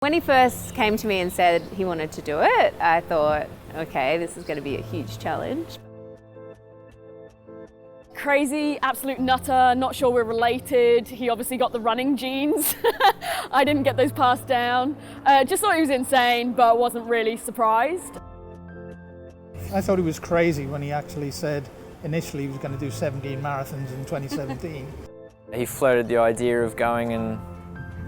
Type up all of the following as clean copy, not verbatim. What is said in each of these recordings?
When he first came to me and said he wanted to do it, I thought, okay, this is going to be a huge challenge. Crazy, absolute nutter, not sure we're related. He obviously got the running genes. I didn't get those passed down. Just thought he was insane, but wasn't really surprised. I thought he was crazy when he actually said initially he was going to do 17 marathons in 2017. He floated the idea of going and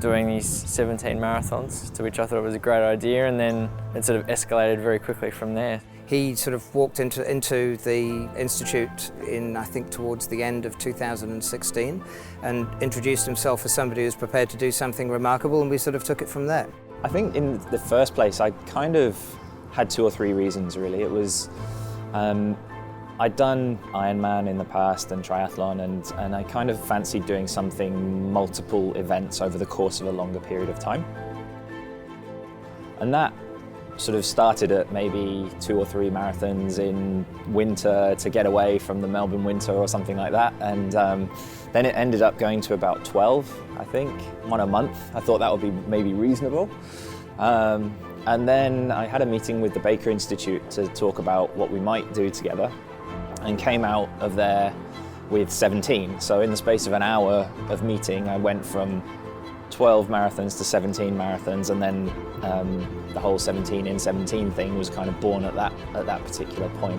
doing these 17 marathons, to which I thought it was a great idea, and then it sort of escalated very quickly from there. He sort of walked into the Institute in, I think, towards the end of 2016 and introduced himself as somebody who was prepared to do something remarkable, and we sort of took it from there. I think in the first place I kind of had 2 or 3 reasons really. It was, I'd done Ironman in the past and triathlon, and I kind of fancied doing something, multiple events over the course of a longer period of time. And that sort of started at maybe 2 or 3 marathons in winter to get away from the Melbourne winter or something like that. And then it ended up going to about 12, I think, one a month. I thought that would be maybe reasonable. And then I had a meeting with the Baker Institute to talk about what we might do together, and came out of there with 17. So in the space of an hour of meeting, I went from 12 marathons to 17 marathons, and then the whole 17 in 17 thing was kind of born at that particular point.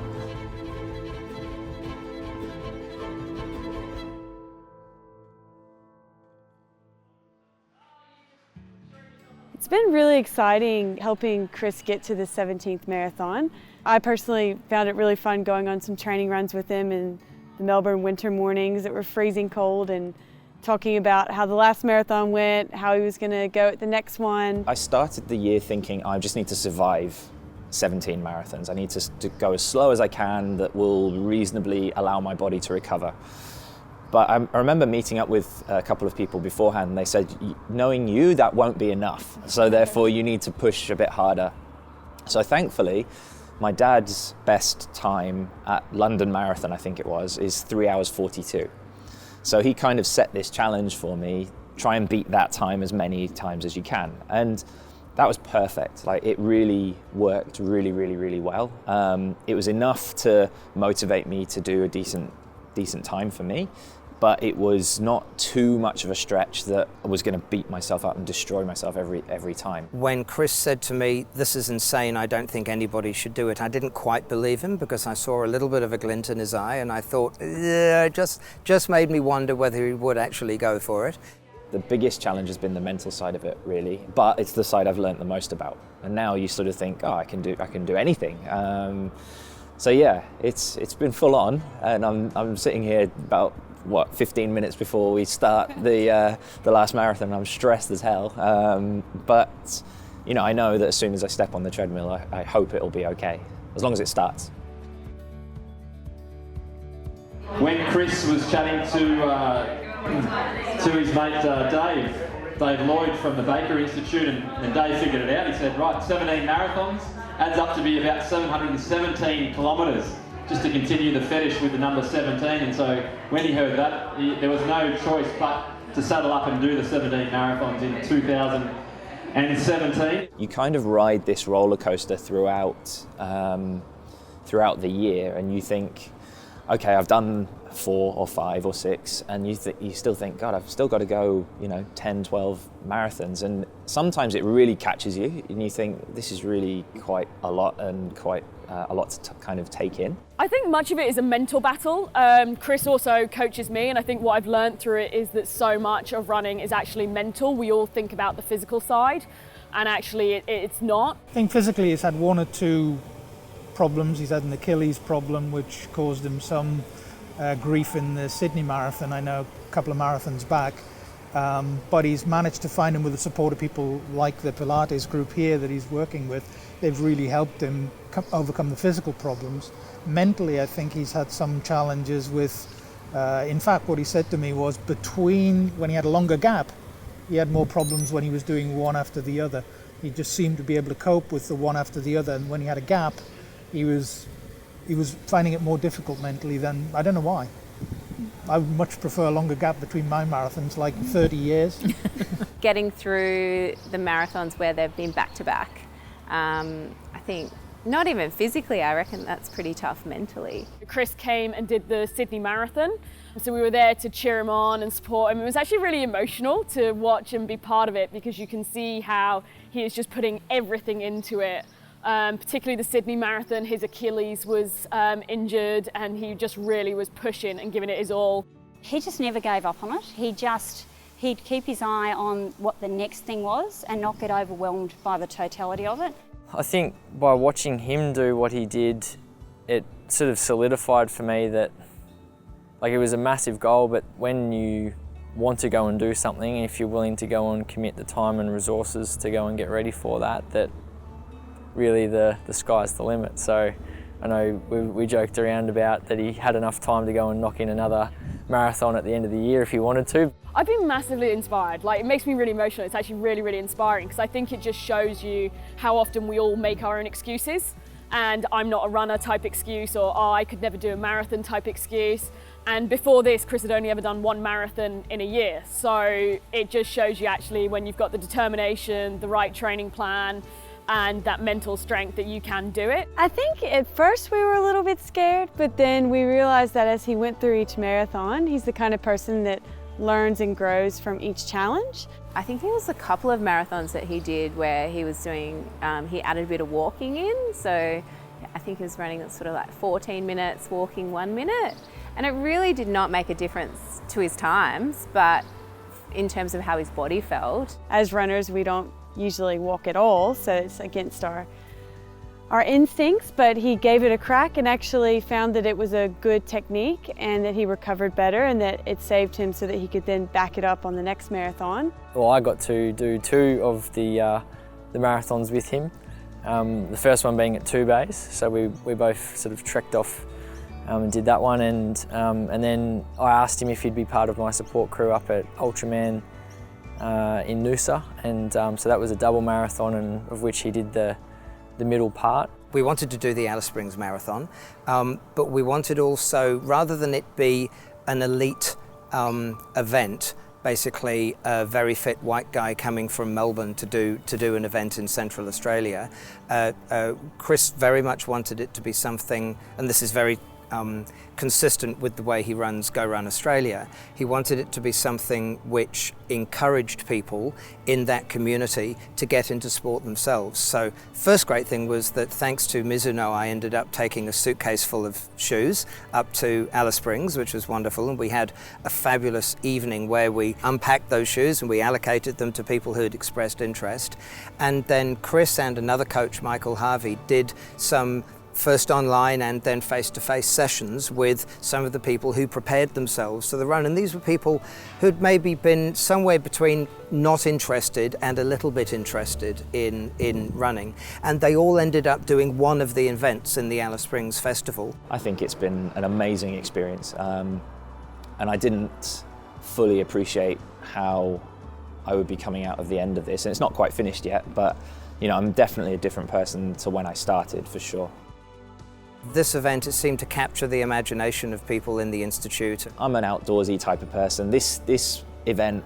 It's been really exciting helping Chris get to the 17th marathon. I personally found it really fun going on some training runs with him in the Melbourne winter mornings that were freezing cold, and talking about how the last marathon went, how he was going to go at the next one. I started the year thinking I just need to survive 17 marathons. I need to go as slow as I can that will reasonably allow my body to recover. But I remember meeting up with a couple of people beforehand, and they said, knowing you, that won't be enough. So therefore you need to push a bit harder. So thankfully, my dad's best time at London Marathon, I think it was, is 3 hours 42. So he kind of set this challenge for me, try and beat that time as many times as you can. And that was perfect. Like, it really worked really, really, really well. It was enough to motivate me to do a decent time for me, but it was not too much of a stretch that I was going to beat myself up and destroy myself every time. When Chris said to me, "This is insane, I don't think anybody should do it," I didn't quite believe him, because I saw a little bit of a glint in his eye, and I thought, yeah, just made me wonder whether he would actually go for it. The biggest challenge has been the mental side of it, really, but it's the side I've learned the most about. And now you sort of think, oh, I can do anything. So yeah, it's been full on, and I'm sitting here about 15 minutes before we start the last marathon. I'm stressed as hell, but you know, I know that as soon as I step on the treadmill, I hope it'll be okay, as long as it starts. When Chris was chatting to his mate Dave Lloyd from the Baker Institute, and Dave figured it out. He said, right, 17 marathons adds up to be about 717 kilometres, just to continue the fetish with the number 17. And so when he heard that, there was no choice but to saddle up and do the 17 marathons in 2017. You kind of ride this roller coaster throughout the year, and you think, okay, I've done 4 or 5 or 6, and you still think, God, I've still got to go, 10, 12 marathons. And sometimes it really catches you, and you think, this is really quite a lot, and quite a lot to kind of take in. I think much of it is a mental battle. Chris also coaches me, and I think what I've learned through it is that so much of running is actually mental. We all think about the physical side, and actually it's not. I think physically he's had 1 or 2 problems. He's had an Achilles problem, which caused him some grief in the Sydney Marathon, I know, a couple of marathons back. But he's managed to find him with the support of people like the Pilates group here that he's working with. They've really helped him overcome the physical problems. Mentally, I think he's had some challenges with, in fact, what he said to me was, between when he had a longer gap, he had more problems when he was doing one after the other. He just seemed to be able to cope with the one after the other, and when he had a gap, he was finding it more difficult mentally than, I don't know why. I would much prefer a longer gap between my marathons, like 30 years. Getting through the marathons where they've been back to back, I think not even physically, I reckon that's pretty tough mentally. Chris came and did the Sydney Marathon, so we were there to cheer him on and support him. It was actually really emotional to watch and be part of it, because you can see how he is just putting everything into it. Particularly the Sydney Marathon, his Achilles was injured and he just really was pushing and giving it his all. He just never gave up on it. He'd keep his eye on what the next thing was and not get overwhelmed by the totality of it. I think by watching him do what he did, it sort of solidified for me that, like, it was a massive goal, but when you want to go and do something, if you're willing to go and commit the time and resources to go and get ready for that, that really the sky's the limit. So I know we joked around about that he had enough time to go and knock in another marathon at the end of the year if he wanted to. I've been massively inspired. Like, it makes me really emotional. It's actually really, really inspiring, because I think it just shows you how often we all make our own excuses. And I'm not a runner type excuse, or oh, I could never do a marathon type excuse. And before this, Chris had only ever done one marathon in a year. So it just shows you actually, when you've got the determination, the right training plan, and that mental strength, that you can do it. I think at first we were a little bit scared, but then we realized that as he went through each marathon, he's the kind of person that learns and grows from each challenge. I think there was a couple of marathons that he did where he was doing, he added a bit of walking in. So I think he was running at sort of like 14 minutes, walking 1 minute. And it really did not make a difference to his times, but in terms of how his body felt. As runners, we don't usually walk at all, so it's against our instincts, but he gave it a crack and actually found that it was a good technique and that he recovered better and that it saved him so that he could then back it up on the next marathon. Well, I got to do 2 of the marathons with him. The first one being at 2 bays, so we both sort of trekked off and did that one, and then I asked him if he'd be part of my support crew up at Ultraman in Noosa, and so that was a double marathon, and of which he did the middle part. We wanted to do the Alice Springs Marathon, but we wanted also, rather than it be an elite event, basically a very fit white guy coming from Melbourne to do an event in Central Australia, Chris very much wanted it to be something, and this is very consistent with the way he runs Go Run Australia. He wanted it to be something which encouraged people in that community to get into sport themselves. So first great thing was that thanks to Mizuno, I ended up taking a suitcase full of shoes up to Alice Springs, which was wonderful, and we had a fabulous evening where we unpacked those shoes and we allocated them to people who had expressed interest. And then Chris and another coach, Michael Harvey, did some first online and then face-to-face sessions with some of the people who prepared themselves for the run. And these were people who'd maybe been somewhere between not interested and a little bit interested in running. And they all ended up doing one of the events in the Alice Springs Festival. I think it's been an amazing experience, and I didn't fully appreciate how I would be coming out of the end of this. And it's not quite finished yet, but you know, I'm definitely a different person to when I started, for sure. This event, it seemed to capture the imagination of people in the Institute. I'm an outdoorsy type of person. This event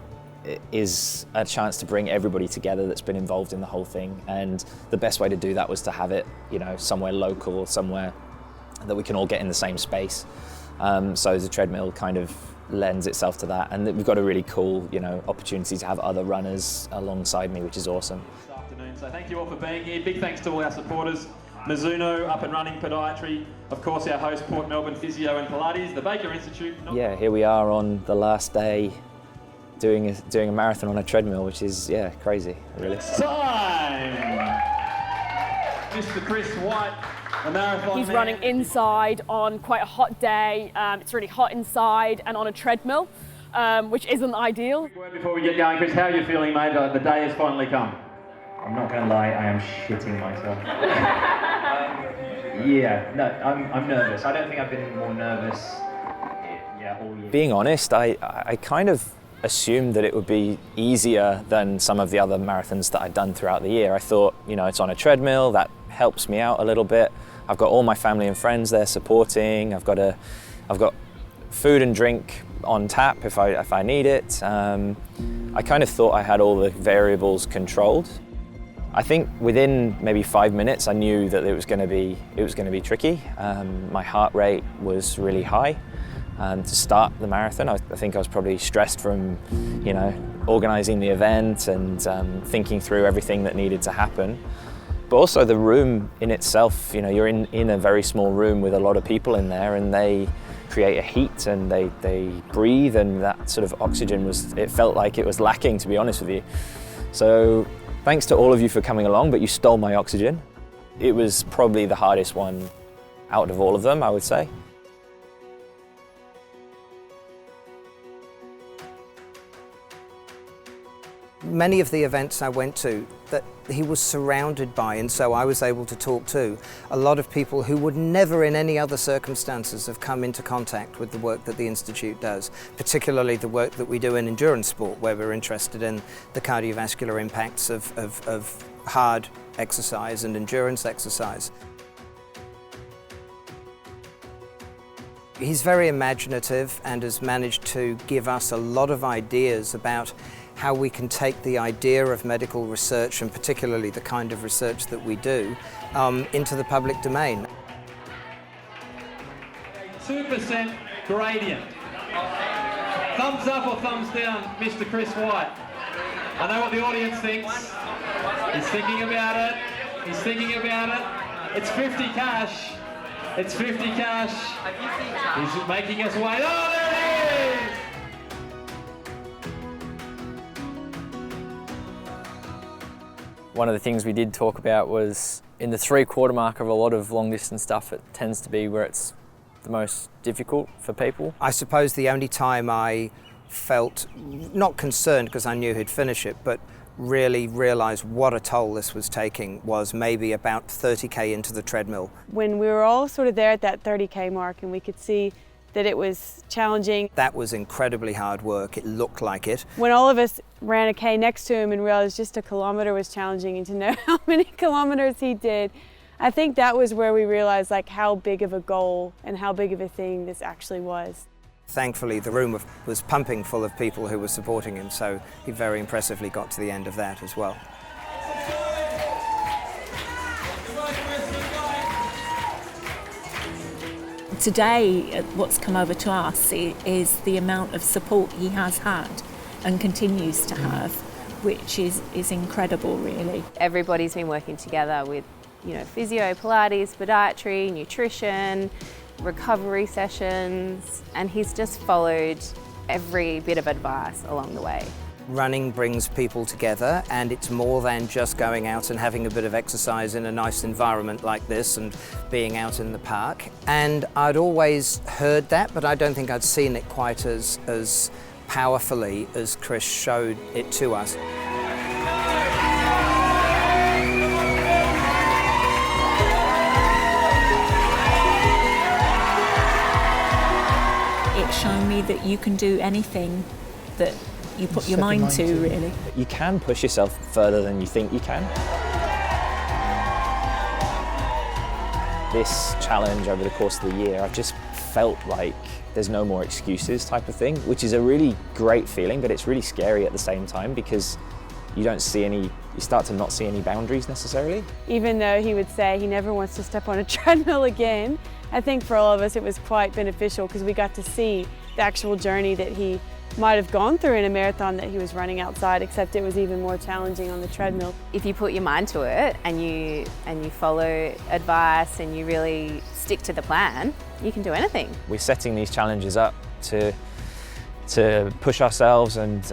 is a chance to bring everybody together that's been involved in the whole thing, and the best way to do that was to have it, you know, somewhere local, somewhere that we can all get in the same space. So the treadmill kind of lends itself to that, and we've got a really cool, you know, opportunity to have other runners alongside me, which is awesome. This afternoon, so thank you all for being here. Big thanks to all our supporters. Mizuno, Up and Running Podiatry, of course our host Port Melbourne Physio and Pilates, the Baker Institute. Yeah, here we are on the last day doing a marathon on a treadmill, which is, yeah, crazy, really. Time! Mr. Chris White, a marathon He's man. running inside on quite a hot day. It's really hot inside and on a treadmill, which isn't ideal. Before we get going, Chris, how are you feeling, mate? The day has finally come. I'm not going to lie, I am shitting myself. Yeah, no, I'm nervous. I don't think I've been more nervous all year. Being honest, I kind of assumed that it would be easier than some of the other marathons that I'd done throughout the year. I thought, you know, it's on a treadmill, that helps me out a little bit. I've got all my family and friends there supporting. I've got food and drink on tap if I need it. I kind of thought I had all the variables controlled. I think within maybe 5 minutes I knew that it was going to be tricky. My heart rate was really high to start the marathon. I think I was probably stressed from, organising the event and thinking through everything that needed to happen. But also the room in itself, you're in a very small room with a lot of people in there, and they create a heat and they breathe, and that sort of oxygen it felt like it was lacking, to be honest with you. So thanks to all of you for coming along, but you stole my oxygen. It was probably the hardest one out of all of them, I would say. Many of the events I went to that he was surrounded by, and so I was able to talk to a lot of people who would never in any other circumstances have come into contact with the work that the Institute does, particularly the work that we do in endurance sport, where we're interested in the cardiovascular impacts of hard exercise and endurance exercise. He's very imaginative and has managed to give us a lot of ideas about how we can take the idea of medical research, and particularly the kind of research that we do, into the public domain. 2% gradient. Thumbs up or thumbs down, Mr. Chris White? I know what the audience thinks. He's thinking about it. He's thinking about it. It's 50 cash. It's 50 cash. He's making us wait. Oh, there it is! One of the things we did talk about was in the 3/4 mark of a lot of long distance stuff, it tends to be where it's the most difficult for people. I suppose the only time I felt not concerned because I knew he'd finish it, but really realised what a toll this was taking was maybe about 30k into the treadmill. When we were all sort of there at that 30k mark and we could see that it was challenging. That was incredibly hard work. It looked like it. When all of us ran a K next to him and realized just a kilometre was challenging, and to know how many kilometres he did, I think that was where we realized how big of a goal and how big of a thing this actually was. Thankfully, the room was pumping full of people who were supporting him, so he very impressively got to the end of that as well. Today, what's come over to us is the amount of support he has had and continues to have, which is incredible, really. Everybody's been working together with, physio, Pilates, podiatry, nutrition, recovery sessions, and he's just followed every bit of advice along the way. Running brings people together, and it's more than just going out and having a bit of exercise in a nice environment like this and being out in the park. And I'd always heard that, but I don't think I'd seen it quite as powerfully as Chris showed it to us. It's shown me that you can do anything that you put your mind to, really. You can push yourself further than you think you can. This challenge over the course of the year, I've just felt like there's no more excuses type of thing, which is a really great feeling, but it's really scary at the same time because you start to not see any boundaries necessarily. Even though he would say he never wants to step on a treadmill again, I think for all of us it was quite beneficial because we got to see the actual journey that he might have gone through in a marathon that he was running outside, except it was even more challenging on the treadmill. If you put your mind to it and you follow advice and you really stick to the plan, you can do anything. We're setting these challenges up to push ourselves and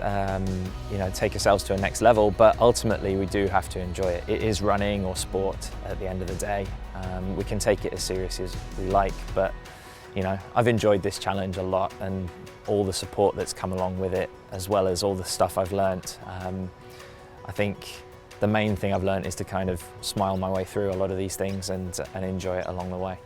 take ourselves to a next level, but ultimately we do have to enjoy it. It is running or sport at the end of the day. We can take it as serious as we like, but I've enjoyed this challenge a lot, and all the support that's come along with it, as well as all the stuff I've learnt. I think the main thing I've learnt is to kind of smile my way through a lot of these things and enjoy it along the way.